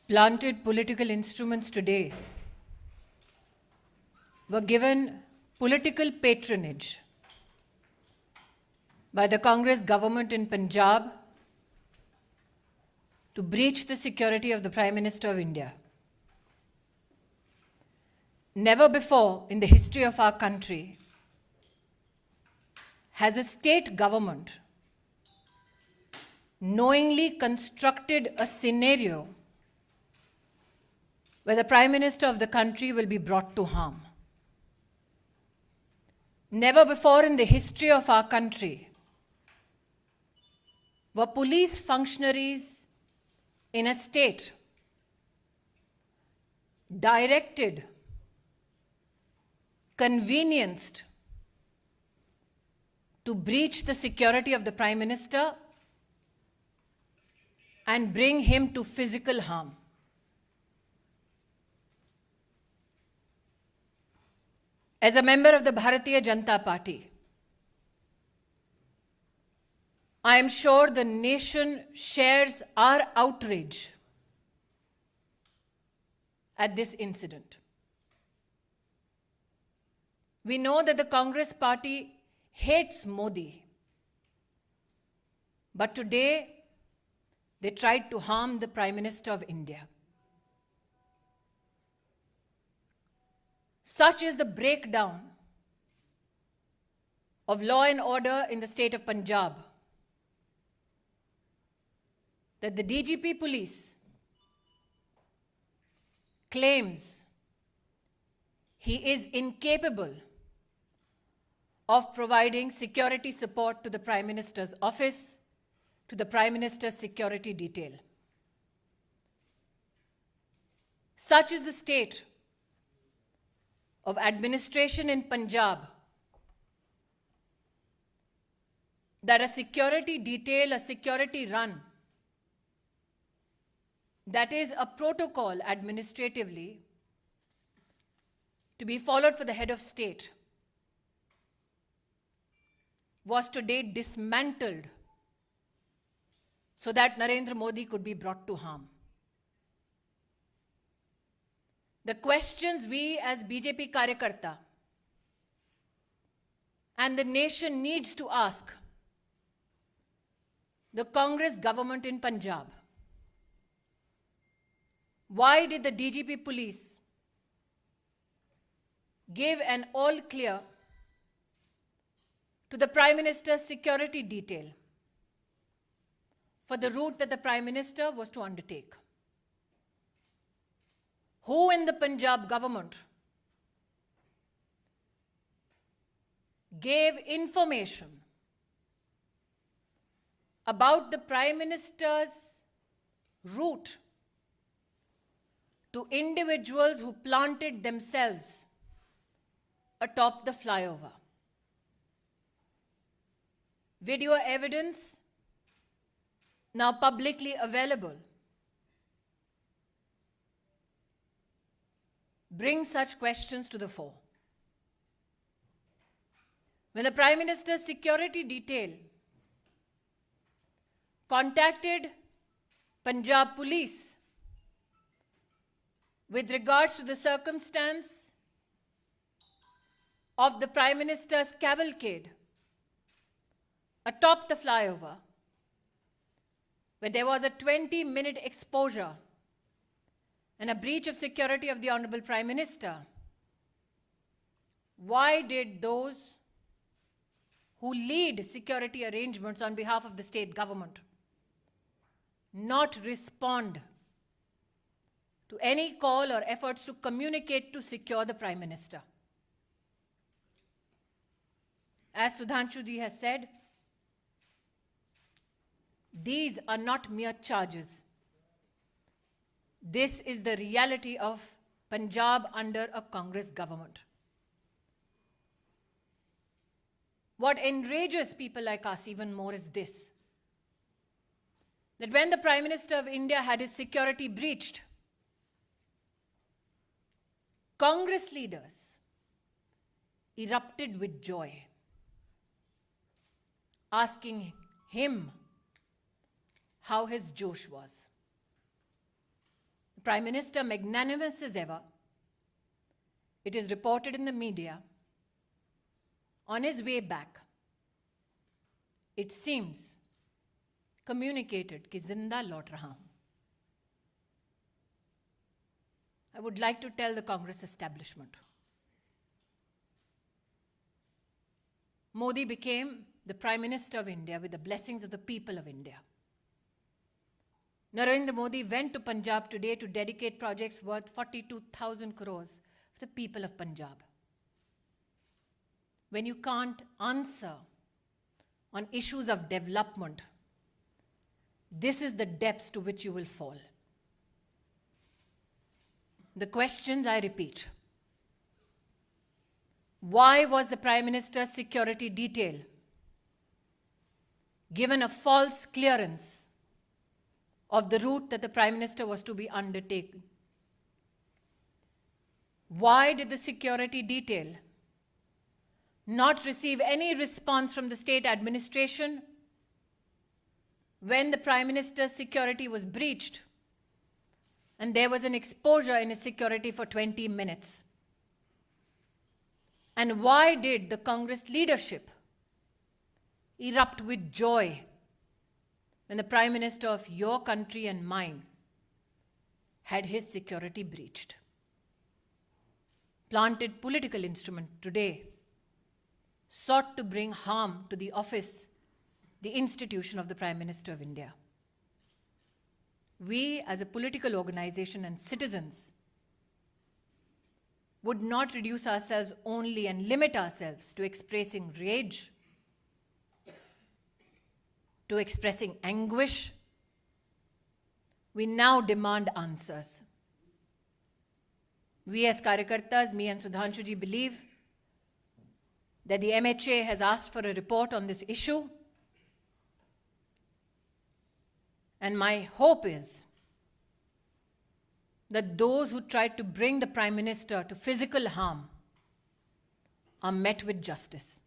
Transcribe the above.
planted political instruments today were given political patronage by the Congress government in Punjab to breach the security of the Prime Minister of India. Never before in the history of our country has a state government knowingly constructed a scenario where the Prime Minister of the country will be brought to harm. Never before in the history of our country were police functionaries in a state directed, convenienced to breach the security of the Prime Minister and bring him to physical harm. As a member of the Bharatiya Janata Party, I am sure the nation shares our outrage at this incident. We know that the Congress party hates Modi, but today they tried to harm the Prime Minister of India. Such is the breakdown of law and order in the state of Punjab that the DGP police claims he is incapable of providing security support to the Prime Minister's office, to the Prime Minister's security detail. Such is the state of administration in Punjab that a security detail, a security run, that is a protocol administratively to be followed for the head of state, was today dismantled so that Narendra Modi could be brought to harm. The questions we as BJP Karyakarta and the nation needs to ask the Congress government in Punjab: why did the DGP police give an all clear to the Prime Minister's security detail for the route that the Prime Minister was to undertake? Who in the Punjab government gave information about the Prime Minister's route to individuals who planted themselves atop the flyover? Video evidence now publicly available brings such questions to the fore. When the Prime Minister's security detail contacted Punjab police with regards to the circumstance of the Prime Minister's cavalcade atop the flyover, where there was a 20-minute exposure and a breach of security of the Honorable Prime Minister, why did those who lead security arrangements on behalf of the state government not respond to any call or efforts to communicate to secure the Prime Minister? As Sudhanshu ji has said, these are not mere charges. This is the reality of Punjab under a Congress government. What enrages people like us even more is this: that when the Prime Minister of India had his security breached, Congress leaders erupted with joy, asking him how his Josh was. The Prime Minister, magnanimous as ever, it is reported in the media, on his way back, it seems, communicated कि जिंदा लौट रहा हूं. I would like to tell the Congress establishment, Modi became the Prime Minister of India with the blessings of the people of India. Narendra Modi went to Punjab today to dedicate projects worth 42,000 crores for the people of Punjab. When you can't answer on issues of development, this is the depths to which you will fall. The questions, I repeat. Why was the Prime Minister's security detail given a false clearance of the route that the Prime Minister was to be undertaken? Why did the security detail not receive any response from the state administration when the Prime Minister's security was breached and there was an exposure in his security for 20 minutes? And why did the Congress leadership erupt with joy when the Prime Minister of your country and mine had his security breached? Planted political instrument today sought to bring harm to the office, the institution of the Prime Minister of India. We as a political organization and citizens would not reduce ourselves only and limit ourselves to expressing rage, to expressing anguish. We now demand answers. We as Karyakartas, me and Sudhanshu ji, believe that the MHA has asked for a report on this issue. And my hope is that those who tried to bring the Prime Minister to physical harm are met with justice.